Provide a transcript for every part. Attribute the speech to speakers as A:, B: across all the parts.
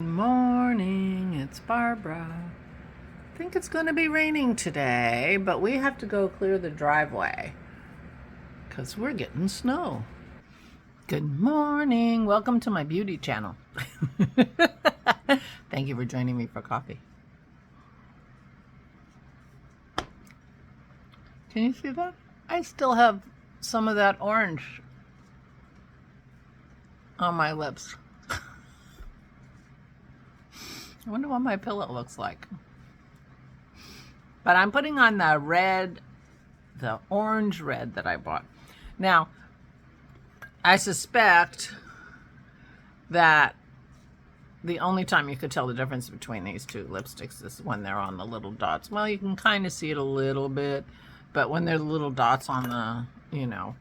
A: Good morning, it's Barbara. I think it's going to be raining today, but we have to go clear the driveway because we're getting snow. Good morning, welcome to my beauty channel. Thank you for joining me for coffee. Can you see that? I still have some of that orange on my lips. I wonder what my pillow looks like. But I'm putting on the red, the orange red that I bought. Now, I suspect that the only time you could tell the difference between these two lipsticks is when they're on the little dots. Well, you can kind of see it a little bit, but when there are little dots on the,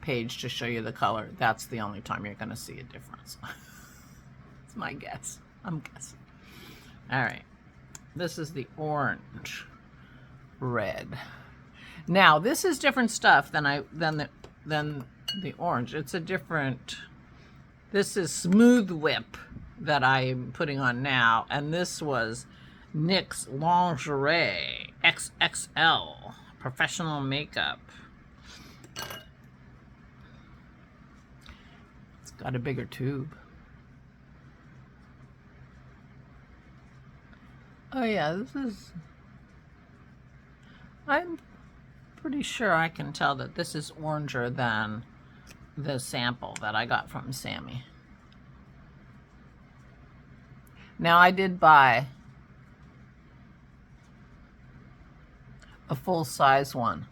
A: page to show you the color, that's the only time you're going to see a difference. It's my guess. I'm guessing. All right. This is the orange red. Now, this is different stuff than the orange. It's a different. This is Smooth Whip that I'm putting on now, and this was NYX Lingerie XXL Professional Makeup. It's got a bigger tube. Oh yeah, this is. I'm pretty sure I can tell that this is oranger than the sample that I got from Sammy. Now, I did buy a full-size one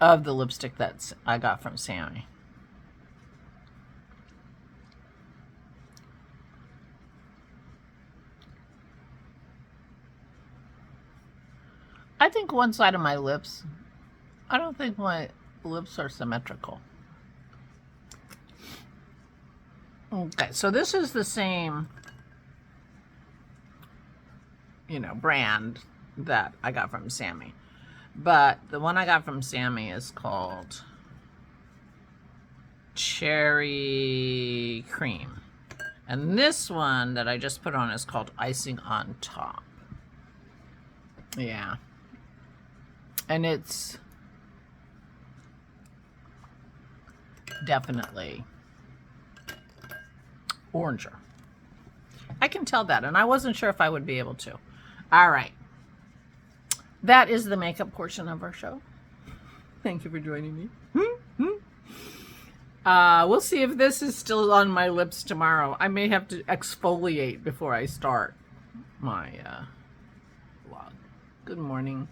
A: of the lipstick that I got from Sammy. I think one side of my lips, I don't think my lips are symmetrical. Okay, so this is the same, brand that I got from Sammy. But the one I got from Sammy is called Cherry Cream. And this one that I just put on is called Icing on Top. Yeah. And it's definitely oranger. I can tell that, and I wasn't sure if I would be able to. All right. That is the makeup portion of our show. Thank you for joining me. We'll see if this is still on my lips tomorrow. I may have to exfoliate before I start my vlog. Good morning.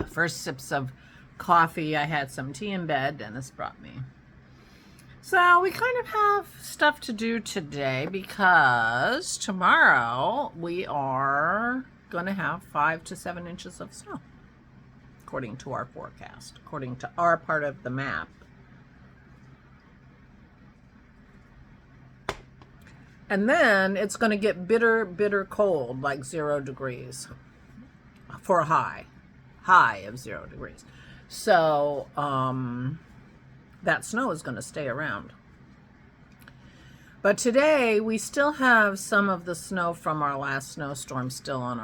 A: First sips of coffee. I had some tea in bed Dennis brought me. So we kind of have stuff to do today because tomorrow we are going to have 5 to 7 inches of snow, according to our forecast, according to our part of the map. And then it's going to get bitter, bitter cold, like 0 degrees for a high of 0 degrees. So that snow is going to stay around. But today we still have some of the snow from our last snowstorm still on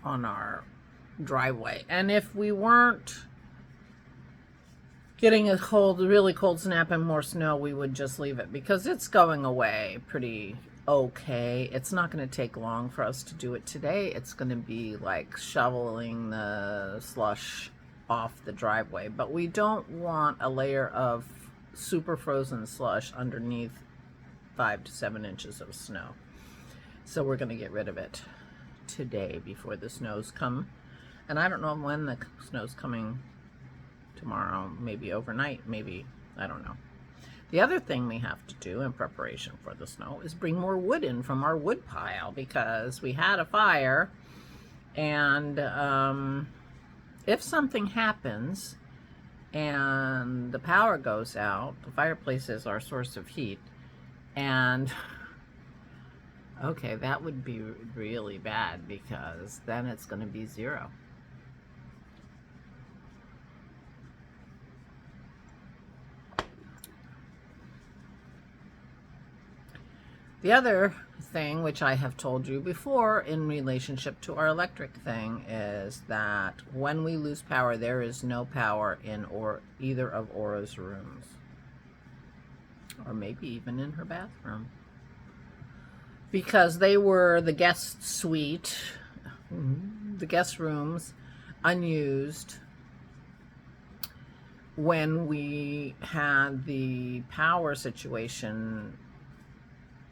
A: our driveway. And if we weren't getting a really cold snap and more snow, we would just leave it because it's going away pretty okay. It's not going to take long for us to do it today. It's going to be like shoveling the slush off the driveway, but we don't want a layer of super frozen slush underneath 5 to 7 inches of snow. So we're going to get rid of it today before the snows come. And I don't know when the snow's coming tomorrow, maybe overnight, maybe, I don't know. The other thing we have to do in preparation for the snow is bring more wood in from our wood pile because we had a fire, and if something happens and the power goes out, the fireplace is our source of heat, and okay, that would be really bad because then it's going to be 0. The other thing, which I have told you before in relationship to our electric thing, is that when we lose power, there is no power in either of Aura's rooms, or maybe even in her bathroom, because they were the guest suite, the guest rooms, unused when we had the power situation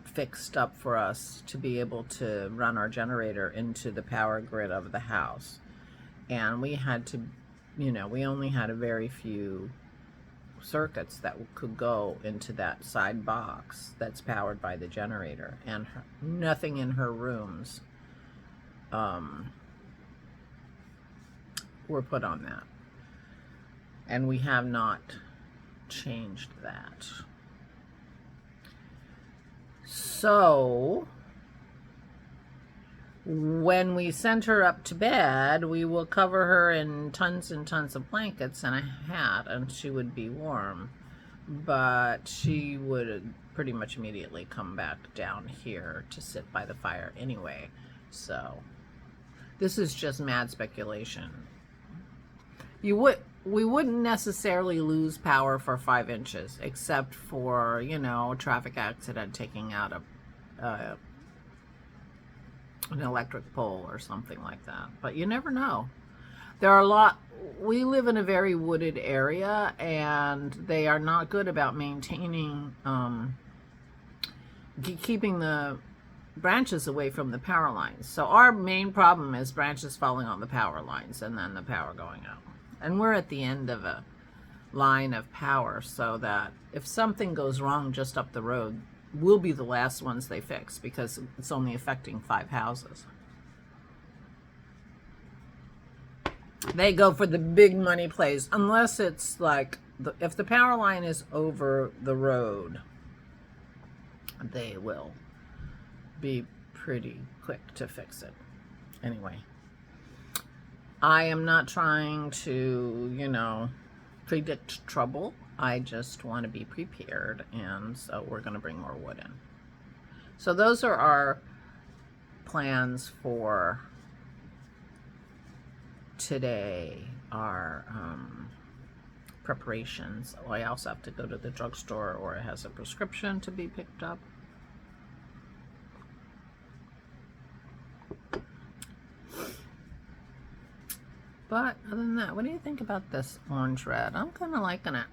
A: fixed up for us to be able to run our generator into the power grid of the house. And we had to, we only had a very few circuits that could go into that side box that's powered by the generator, and nothing in her rooms were put on that. And we have not changed that. So when we send her up to bed, we will cover her in tons and tons of blankets and a hat, and she would be warm. But she would pretty much immediately come back down here to sit by the fire anyway. So this is just mad speculation. We wouldn't necessarily lose power for 5 inches, except for, a traffic accident taking out an electric pole or something like that. But you never know. We live in a very wooded area, and they are not good about maintaining, keeping the branches away from the power lines. So our main problem is branches falling on the power lines and then the power going out. And we're at the end of a line of power, so that if something goes wrong just up the road, we'll be the last ones they fix, because it's only affecting 5 houses. They go for the big money plays, unless it's like, if the power line is over the road, they will be pretty quick to fix it. Anyway, I am not trying to, predict trouble. I just want to be prepared, and so we're going to bring more wood in. So those are our plans for today, our preparations. I also have to go to the drugstore, or it has a prescription to be picked up. But other than that, what do you think about this orange red? I'm kind of liking it.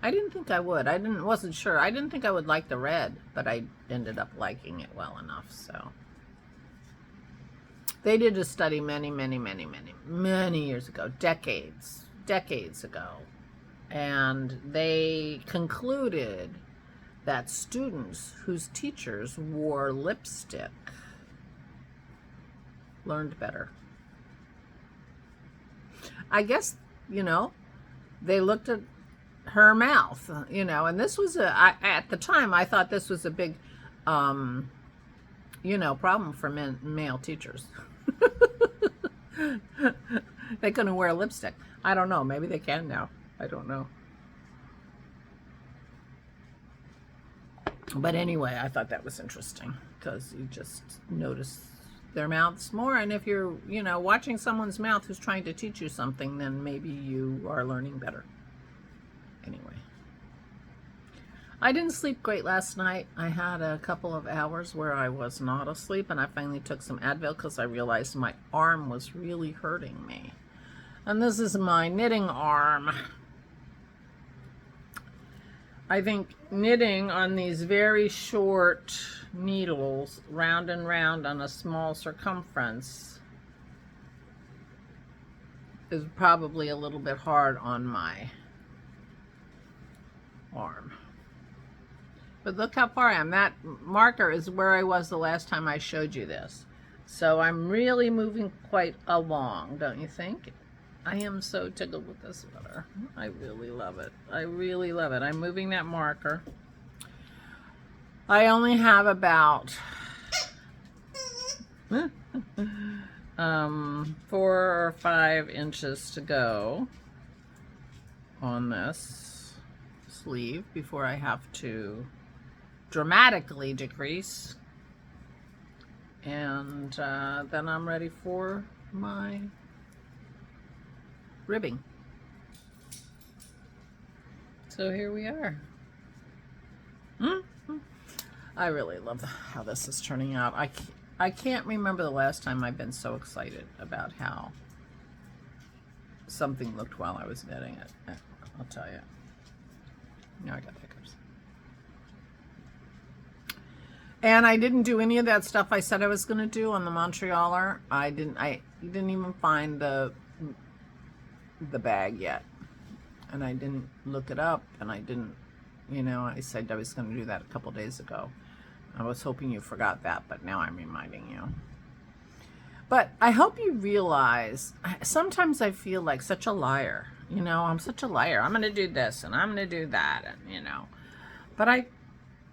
A: I didn't think I would. Wasn't sure. I didn't think I would like the red, but I ended up liking it well enough. So they did a study many years ago, decades ago, and they concluded that students whose teachers wore lipstick learned better. I guess, they looked at her mouth, and this was at the time, I thought this was a big, problem for male teachers. They couldn't wear lipstick. I don't know. Maybe they can now. I don't know. But anyway, I thought that was interesting, because you just notice their mouths more, and if you're watching someone's mouth who's trying to teach you something, then maybe you are learning better. Anyway, I didn't sleep great last night. I had a couple of hours where I was not asleep, and I finally took some Advil because I realized my arm was really hurting me. And this is my knitting arm. I think knitting on these very short needles, round and round on a small circumference, is probably a little bit hard on my arm. But look how far I am. That marker is where I was the last time I showed you this. So I'm really moving quite along, don't you think? I am so tickled with this sweater. I really love it. I really love it. I'm moving that marker. I only have about 4 or 5 inches to go on this sleeve before I have to dramatically decrease. And then I'm ready for my ribbing. So here we are. I really love how this is turning out. I can't remember the last time I've been so excited about how something looked while I was knitting it. I'll tell you. Now I got hiccups. And I didn't do any of that stuff I said I was going to do on the Montrealer. I didn't even find the bag yet. And I didn't look it up, and I didn't, I said I was going to do that a couple days ago. I was hoping you forgot that, but now I'm reminding you. But I hope you realize, sometimes I feel like such a liar. I'm such a liar. I'm going to do this, and I'm going to do that, and, But I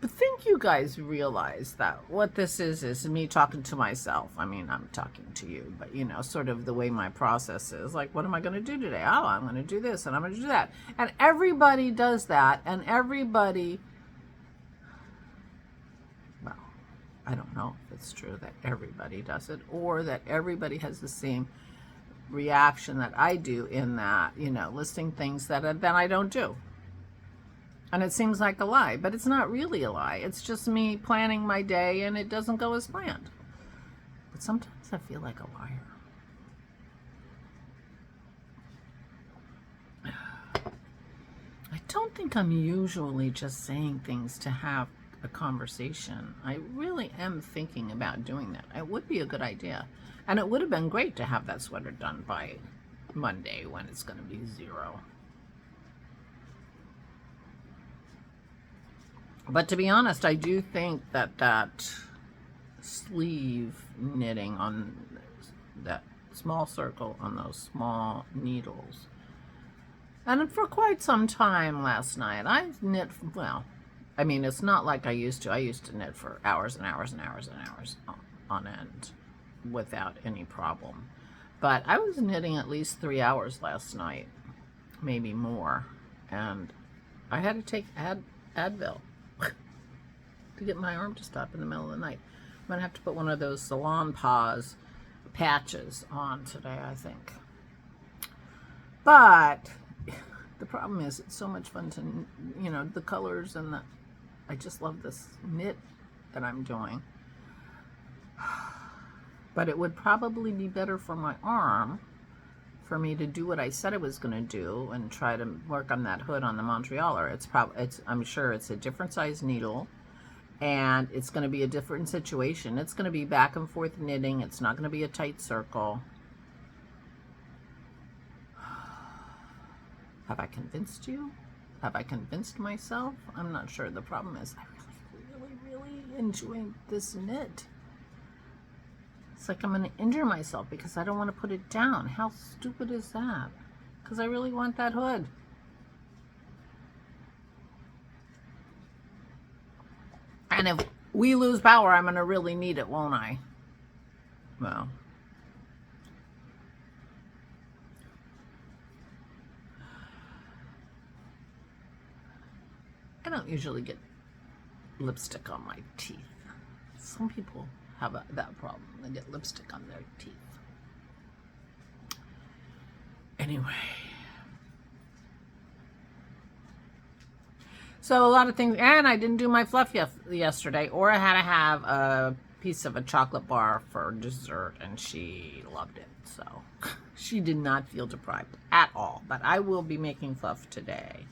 A: think you guys realize that what this is me talking to myself. I mean, I'm talking to you, but sort of the way my process is, like, what am I going to do today? Oh, I'm going to do this and I'm going to do that. And everybody does that, and everybody, well, I don't know if it's true that everybody does it, or that everybody has the same reaction that I do, in that, listing things that then I don't do. And it seems like a lie, but it's not really a lie. It's just me planning my day, and it doesn't go as planned. But sometimes I feel like a liar. I don't think I'm usually just saying things to have a conversation. I really am thinking about doing that. It would be a good idea. And it would have been great to have that sweater done by Monday, when it's going to be 0. But to be honest, I do think that sleeve knitting on that small circle on those small needles, and for quite some time last night, I've knit, well, I mean, it's not like I used to. I used to knit for hours and hours and hours and hours on end without any problem. But I was knitting at least 3 hours last night, maybe more, and I had to take Advil to get my arm to stop in the middle of the night. I'm going to have to put one of those Salon Paws patches on today, I think. But the problem is, it's so much fun to, the colors, and I just love this knit that I'm doing. But it would probably be better for my arm for me to do what I said I was going to do and try to work on that hood on the Montrealer. I'm sure it's a different size needle, and it's going to be a different situation. It's going to be back and forth knitting. It's not going to be a tight circle. Have I convinced you? Have I convinced myself? I'm not sure. The problem is, I really enjoy this knit. It's like I'm going to injure myself because I don't want to put it down. How stupid is that? Because I really want that hood. And if we lose power, I'm going to really need it, won't I? Well. I don't usually get lipstick on my teeth. Some people have that problem. They get lipstick on their teeth. Anyway. So a lot of things, and I didn't do my fluff yesterday, or I had to have a piece of a chocolate bar for dessert, and she loved it. So she did not feel deprived at all. But I will be making fluff today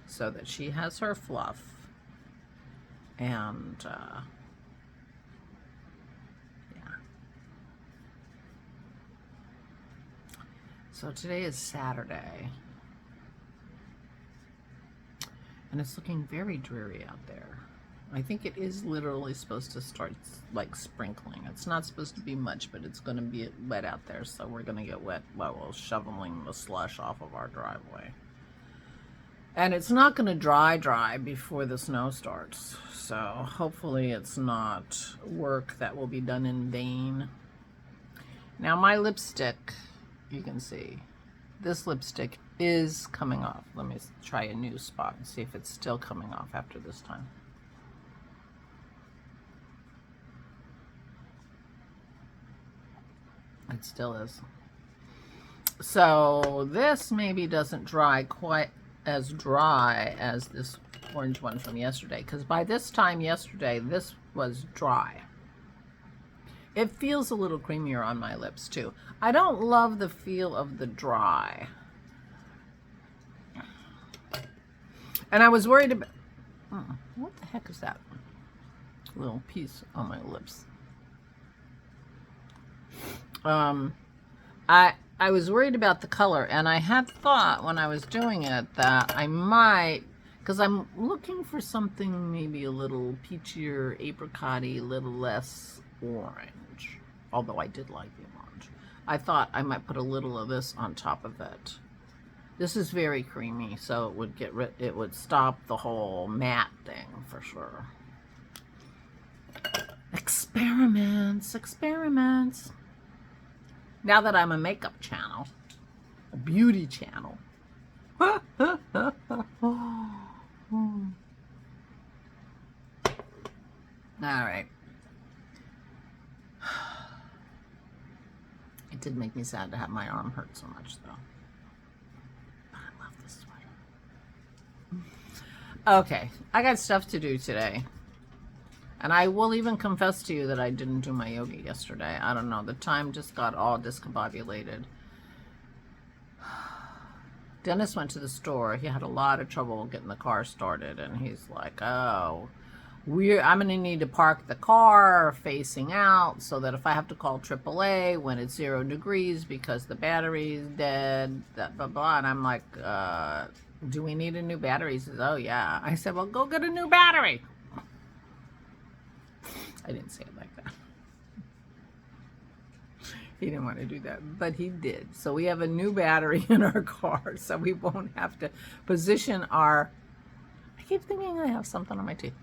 A: so that she has her fluff. And yeah. So today is Saturday. And it's looking very dreary out there. I think it is literally supposed to start like sprinkling. It's not supposed to be much, but it's going to be wet out there. So we're going to get wet while we're shoveling the slush off of our driveway. And it's not going to dry before the snow starts. So hopefully it's not work that will be done in vain. Now my lipstick, you can see, this lipstick is coming off. Let me try a new spot and see if it's still coming off after this time. It still is. So this maybe doesn't dry quite as dry as this orange one from yesterday, because by this time yesterday, this was dry. It feels a little creamier on my lips too. I don't love the feel of the dry. And I was worried about, what the heck is that? Little piece on my lips. I was worried about the color, and I had thought when I was doing it that I might, because I'm looking for something maybe a little peachier, apricot-y, a little less orange. Although I did like the orange. I thought I might put a little of this on top of it. This is very creamy, so it would it would stop the whole matte thing for sure. Experiments, experiments. Now that I'm a makeup channel, a beauty channel. All right. It did make me sad to have my arm hurt so much, though. But I love this sweater. Okay, I got stuff to do today. And I will even confess to you that I didn't do my yoga yesterday. I don't know. The time just got all discombobulated. Dennis went to the store. He had a lot of trouble getting the car started. And he's like, oh, I'm going to need to park the car facing out so that if I have to call AAA when it's 0 degrees because the battery's dead, blah, blah, blah. And I'm like, do we need a new battery? He says, oh, yeah. I said, well, go get a new battery. I didn't say it like that. He didn't want to do that, but he did. So we have a new battery in our car, so we won't have to position our... I keep thinking I have something on my teeth.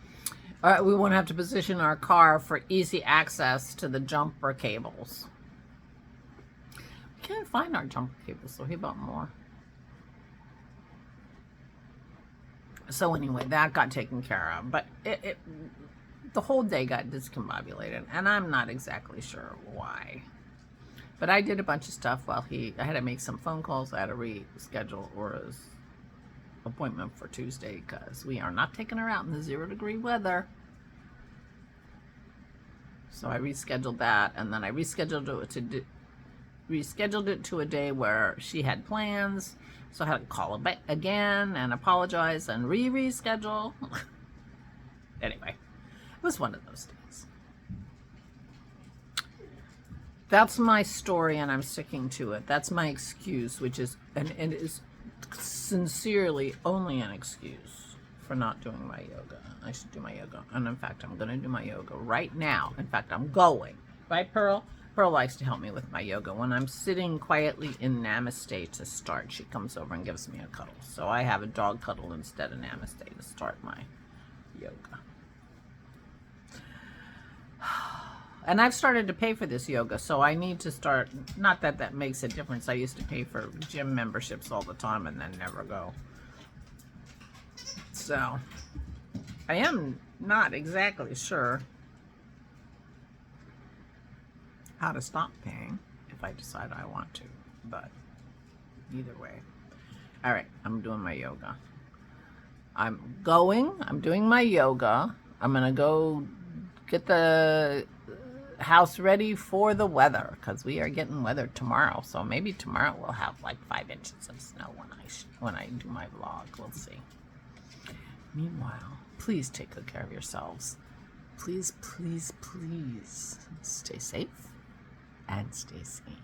A: We won't have to position our car for easy access to the jumper cables. We can't find our jumper cables, so he bought more. So anyway, that got taken care of, but the whole day got discombobulated, and I'm not exactly sure why. But I did a bunch of stuff while I had to make some phone calls. I had to reschedule Aura's appointment for Tuesday because we are not taking her out in the 0 degree weather. So I rescheduled that, and then I rescheduled it to a day where she had plans. So I had to call again and apologize and reschedule. Anyway. It was one of those days. That's my story, and I'm sticking to it. That's my excuse, which is, and it is sincerely only an excuse for not doing my yoga. I should do my yoga. And in fact, I'm going to do my yoga right now. In fact, I'm going. Right, Pearl? Pearl likes to help me with my yoga. When I'm sitting quietly in Namaste to start, she comes over and gives me a cuddle. So I have a dog cuddle instead of Namaste to start my yoga. And I've started to pay for this yoga, so I need to start, not that that makes a difference. I used to pay for gym memberships all the time and then never go. So, I am not exactly sure how to stop paying if I decide I want to, but either way. All right, I'm doing my yoga. I'm doing my yoga. I'm going to go get the house ready for the weather because we are getting weather tomorrow. So maybe tomorrow we'll have like 5 inches of snow when I do my vlog. We'll see. Meanwhile, please take good care of yourselves. Please, please, please stay safe and stay sane.